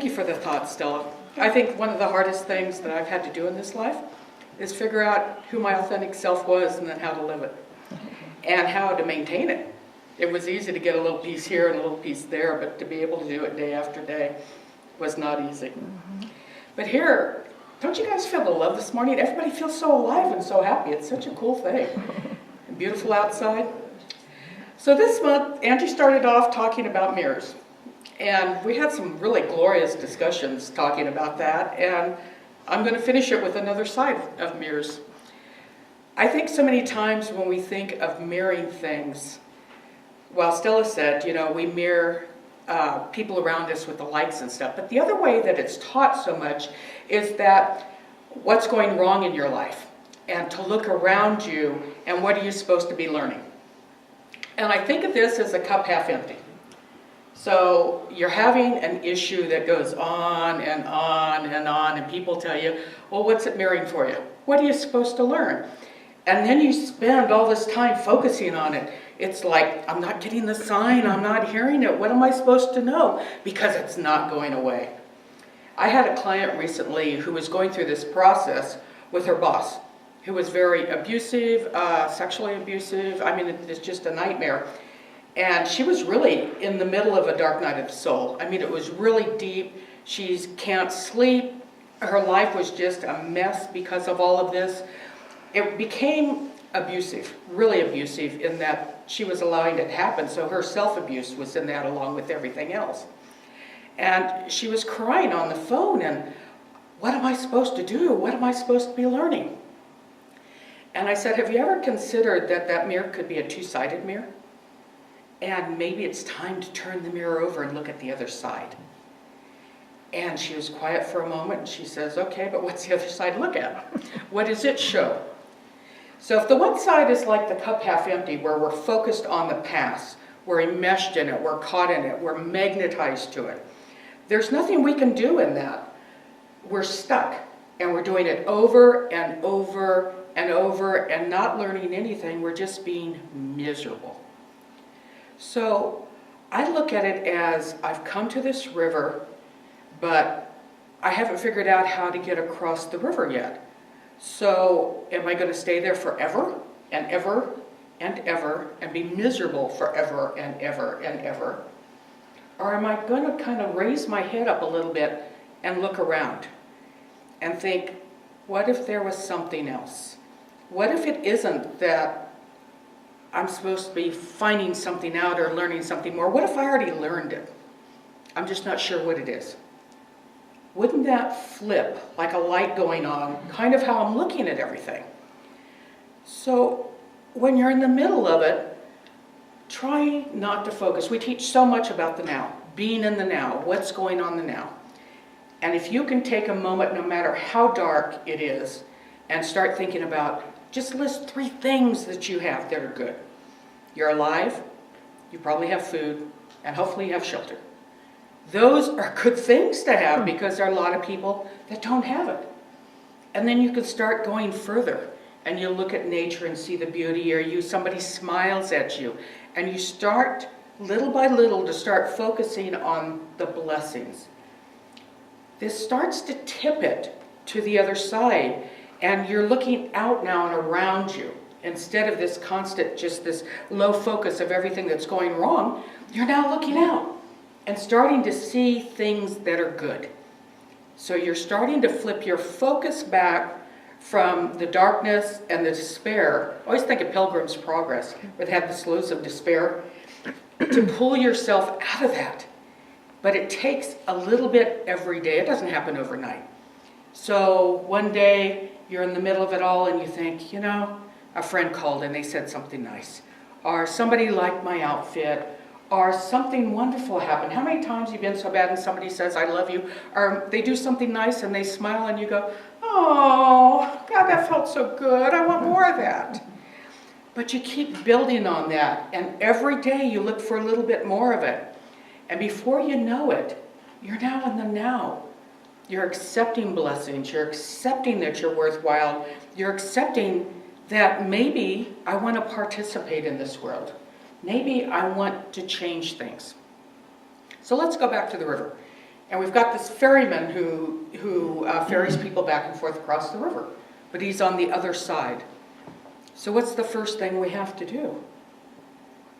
Thank you for the thought, Stella. I think one of the hardest things that I've had to do in this life is figure out who my authentic self was and then how to live it and how to maintain it. It was easy to get a little piece here and a little piece there, but to be able to do it day after day was not easy. But here, don't you guys feel the love this morning? Everybody feels so alive and so happy. It's such a cool thing. And beautiful outside. So this month, Angie started off talking about mirrors. And we had some really glorious discussions talking about that. And I'm going to finish it with another side of mirrors. I think so many times when we think of mirroring things, well, Stella said, you know, we mirror people around us with the likes and stuff. But the other way that it's taught so much is that what's going wrong in your life and to look around you and what are you supposed to be learning. And I think of this as a cup half empty. So you're having an issue that goes on and on and on, and people tell you, well, what's it mirroring for you? What are you supposed to learn? And then you spend all this time focusing on it. It's like, I'm not getting the sign, I'm not hearing it. What am I supposed to know? Because it's not going away. I had a client recently who was going through this process with her boss, who was very abusive, sexually abusive. I mean, it's just a nightmare. And she was really in the middle of a dark night of the soul. I mean, it was really deep. She can't sleep. Her life was just a mess because of all of this. It became abusive, really abusive, in that she was allowing it to happen. So her self-abuse was in that along with everything else. And she was crying on the phone, and what am I supposed to do? What am I supposed to be learning? And I said, have you ever considered that that mirror could be a two-sided mirror? And maybe it's time to turn the mirror over and look at the other side. And she was quiet for a moment, and she says, okay, but what's the other side look at? What does it show? So if the one side is like the cup half empty, where we're focused on the past, we're enmeshed in it, we're caught in it, we're magnetized to it, there's nothing we can do in that. We're stuck, and we're doing it over and over and over and not learning anything. We're just being miserable. So I look at it as I've come to this river, but I haven't figured out how to get across the river yet. So am I going to stay there forever and ever and ever and be miserable forever and ever and ever? Or am I going to kind of raise my head up a little bit and look around and think, what if there was something else? What if it isn't that I'm supposed to be finding something out or learning something more? What if I already learned it? I'm just not sure what it is. Wouldn't that flip like a light going on, kind of how I'm looking at everything? So when you're in the middle of it, try not to focus. We teach so much about the now, being in the now, what's going on the now. And if you can take a moment, no matter how dark it is, and start thinking about, just list 3 things that you have that are good. You're alive, you probably have food, and hopefully you have shelter. Those are good things to have because there are a lot of people that don't have it. And then you can start going further, and you look at nature and see the beauty, or somebody smiles at you, and you start little by little to start focusing on the blessings. This starts to tip it to the other side. And you're looking out now and around you. Instead of this constant, just this low focus of everything that's going wrong, you're now looking out and starting to see things that are good. So you're starting to flip your focus back from the darkness and the despair. I always think of Pilgrim's Progress, where they have the sloughs of despair, to pull yourself out of that. But it takes a little bit every day. It doesn't happen overnight. So one day, you're in the middle of it all and you think, you know, a friend called and they said something nice. Or somebody liked my outfit. Or something wonderful happened. How many times have you been so bad and somebody says, I love you? Or they do something nice and they smile and you go, oh, God, that felt so good. I want more of that. But you keep building on that. And every day you look for a little bit more of it. And before you know it, you're now in the now. You're accepting blessings. You're accepting that you're worthwhile. You're accepting that maybe I want to participate in this world. Maybe I want to change things. So let's go back to the river. And we've got this ferryman who ferries people back and forth across the river, but he's on the other side. So what's the first thing we have to do?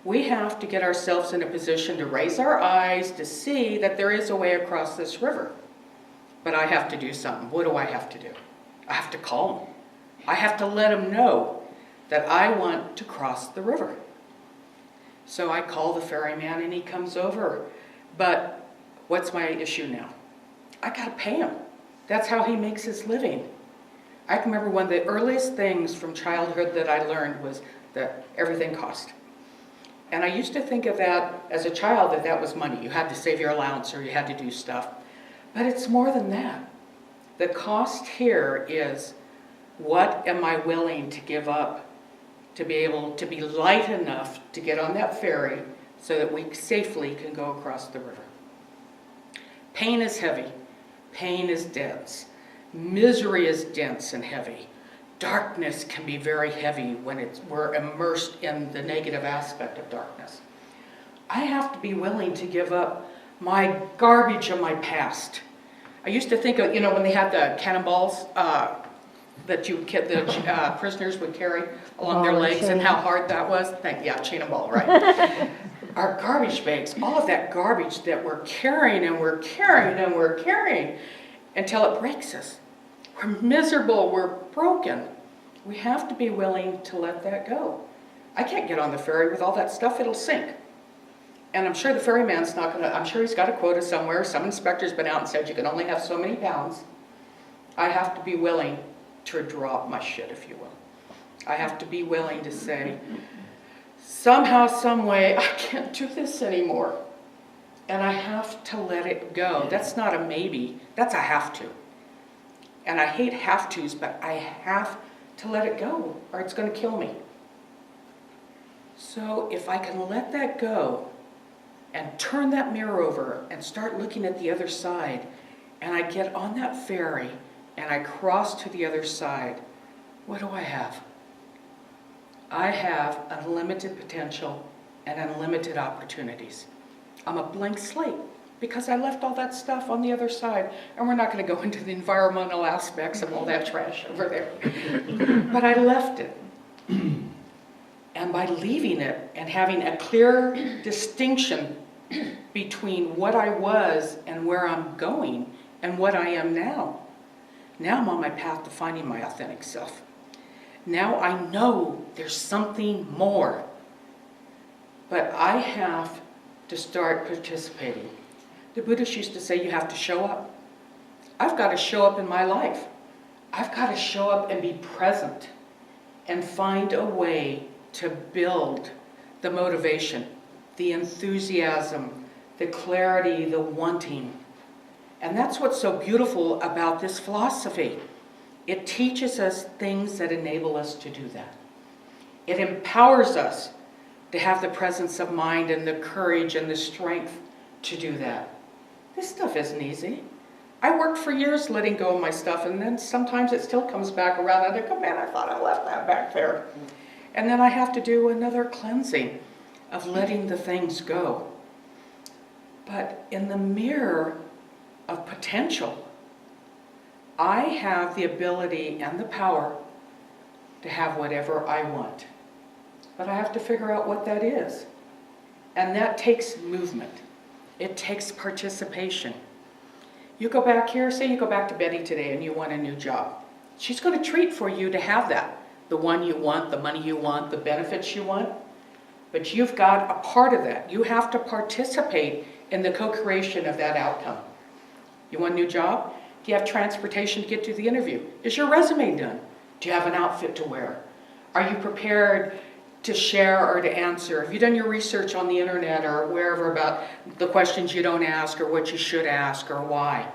We have to get ourselves in a position to raise our eyes to see that there is a way across this river. But I have to do something. What do I have to do? I have to call him. I have to let him know that I want to cross the river. So I call the ferryman and he comes over. But what's my issue now? I gotta pay him. That's how he makes his living. I can remember one of the earliest things from childhood that I learned was that everything cost. And I used to think of that as a child, that was money. You had to save your allowance or you had to do stuff. But it's more than that. The cost here is, what am I willing to give up to be able to be light enough to get on that ferry so that we safely can go across the river? Pain is heavy. Pain is dense. Misery is dense and heavy. Darkness can be very heavy when we're immersed in the negative aspect of darkness. I have to be willing to give up my garbage of my past. I used to think of, when they had the cannonballs that the prisoners would carry along their legs and how hard that was. Chain and ball, right? Our garbage bags, all of that garbage that we're carrying and we're carrying and we're carrying until it breaks us. We're miserable, we're broken. We have to be willing to let that go. I can't get on the ferry with all that stuff, it'll sink. And I'm sure the ferryman's not gonna, I'm sure he's got a quota somewhere. Some inspector's been out and said you can only have so many pounds. I have to be willing to drop my shit, if you will. I have to be willing to say, somehow, some way, I can't do this anymore. And I have to let it go. That's not a maybe, that's a have to. And I hate have tos, but I have to let it go or it's gonna kill me. So if I can let that go and turn that mirror over and start looking at the other side, and I get on that ferry and I cross to the other side, what do I have? I have unlimited potential and unlimited opportunities. I'm a blank slate because I left all that stuff on the other side, and we're not going to go into the environmental aspects of all that trash over there. But I left it. And by leaving it and having a clear distinction between what I was and where I'm going and what I am now, now I'm on my path to finding my authentic self. Now I know there's something more, but I have to start participating. The Buddhists used to say you have to show up. I've got to show up in my life. I've got to show up and be present and find a way to build the motivation, the enthusiasm, the clarity, the wanting. And that's what's so beautiful about this philosophy. It teaches us things that enable us to do that. It empowers us to have the presence of mind and the courage and the strength to do that. This stuff isn't easy. I worked for years letting go of my stuff, and then sometimes it still comes back around and I go, man, I thought I left that back there. And then I have to do another cleansing of letting the things go. But in the mirror of potential, I have the ability and the power to have whatever I want. But I have to figure out what that is. And that takes movement. It takes participation. You go back here, say you go back to Betty today and you want a new job. She's going to treat for you to have that. The one you want, the money you want, the benefits you want. But you've got a part of that. You have to participate in the co-creation of that outcome. You want a new job? Do you have transportation to get to the interview? Is your resume done? Do you have an outfit to wear? Are you prepared to share or to answer? Have you done your research on the internet or wherever about the questions you don't ask or what you should ask or why?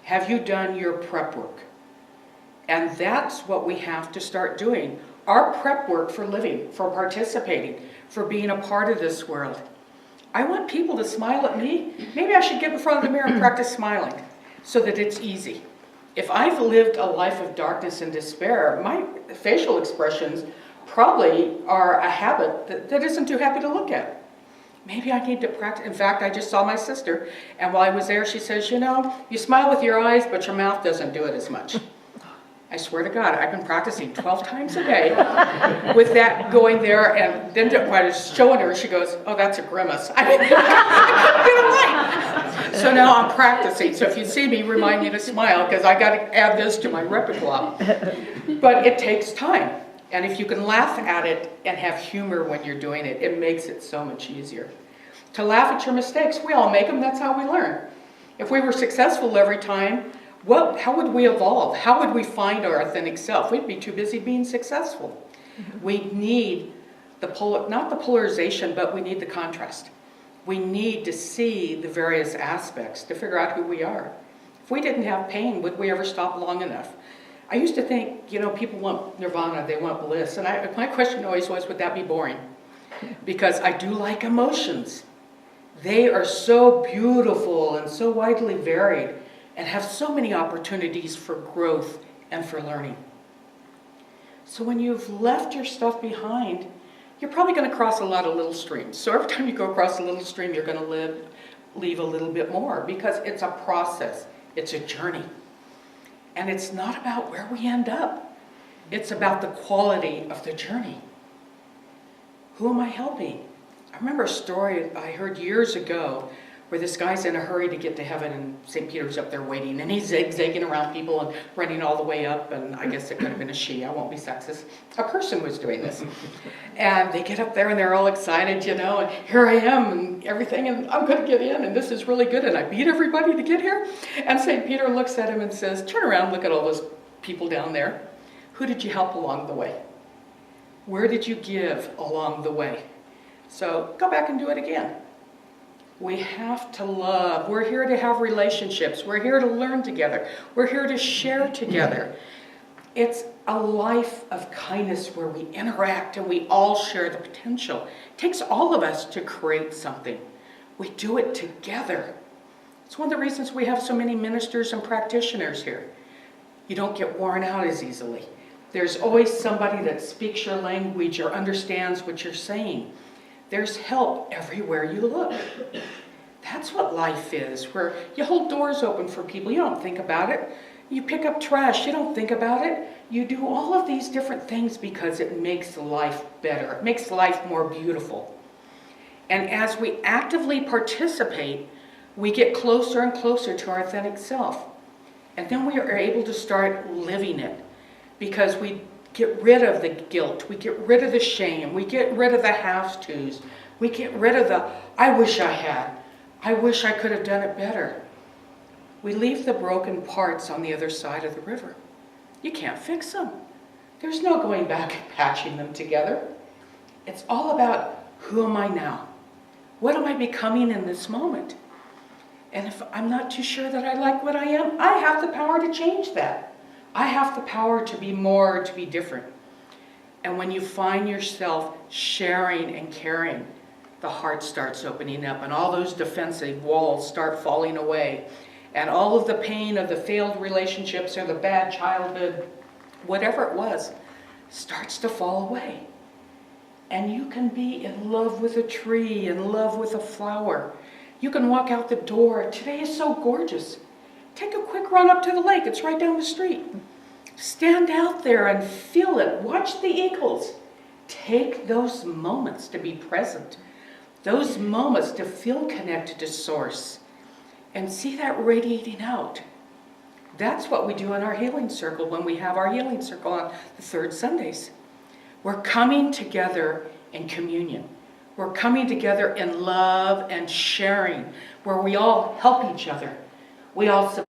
Have you done your prep work? And that's what we have to start doing. Our prep work for living, for participating, for being a part of this world. I want people to smile at me. Maybe I should get in front of the mirror and practice smiling so that it's easy. If I've lived a life of darkness and despair, my facial expressions probably are a habit that isn't too happy to look at. Maybe I need to practice. In fact, I just saw my sister, and while I was there, she says, you know, you smile with your eyes, but your mouth doesn't do it as much. I swear to God, I've been practicing 12 times a day with that going there, and then when I was showing her, she goes, oh, that's a grimace. I couldn't get it right. So now I'm practicing. So if you see me, remind me to smile, because I got to add this to my repertoire. But it takes time. And if you can laugh at it and have humor when you're doing it, it makes it so much easier. To laugh at your mistakes, we all make them, that's how we learn. If we were successful every time, how would we evolve? How would we find our authentic self? We'd be too busy being successful. We need not the polarization, but we need the contrast. We need to see the various aspects to figure out who we are. If we didn't have pain, would we ever stop long enough? I used to think, you know, people want nirvana, they want bliss. And my question always was, would that be boring? Because I do like emotions. They are so beautiful and so widely varied and have so many opportunities for growth and for learning. So when you've left your stuff behind, you're probably going to cross a lot of little streams. So every time you go across a little stream, you're going to leave a little bit more, because it's a process. It's a journey. And it's not about where we end up. It's about the quality of the journey. Who am I helping? I remember a story I heard years ago where this guy's in a hurry to get to heaven, and St. Peter's up there waiting, and he's zigzagging around people and running all the way up, and I guess it could have been a she, I won't be sexist. A person was doing this. And they get up there and they're all excited, you know, and here I am and everything, and I'm going to get in, and this is really good, and I beat everybody to get here. And St. Peter looks at him and says, turn around, look at all those people down there. Who did you help along the way? Where did you give along the way? So go back and do it again. We have to love. We're here to have relationships. We're here to learn together. We're here to share together. It's a life of kindness where we interact and we all share the potential. It takes all of us to create something. We do it together. It's one of the reasons we have so many ministers and practitioners here. You don't get worn out as easily. There's always somebody that speaks your language or understands what you're saying. There's help everywhere you look. That's what life is, where you hold doors open for people. You don't think about it. You pick up trash. You don't think about it. You do all of these different things because it makes life better. It makes life more beautiful. And as we actively participate, we get closer and closer to our authentic self. And then we are able to start living it, because we get rid of the guilt, we get rid of the shame, we get rid of the have-tos, we get rid of the, I wish I had, I wish I could have done it better. We leave the broken parts on the other side of the river. You can't fix them. There's no going back and patching them together. It's all about, who am I now? What am I becoming in this moment? And if I'm not too sure that I like what I am, I have the power to change that. I have the power to be more, to be different. And when you find yourself sharing and caring, the heart starts opening up, and all those defensive walls start falling away. And all of the pain of the failed relationships or the bad childhood, whatever it was, starts to fall away. And you can be in love with a tree, in love with a flower. You can walk out the door. Today is so gorgeous. Take a quick run up to the lake. It's right down the street. Stand out there and feel it. Watch the eagles. Take those moments to be present. Those moments to feel connected to Source. And see that radiating out. That's what we do in our healing circle when we have our healing circle on the third Sundays. We're coming together in communion. We're coming together in love and sharing, where we all help each other. We all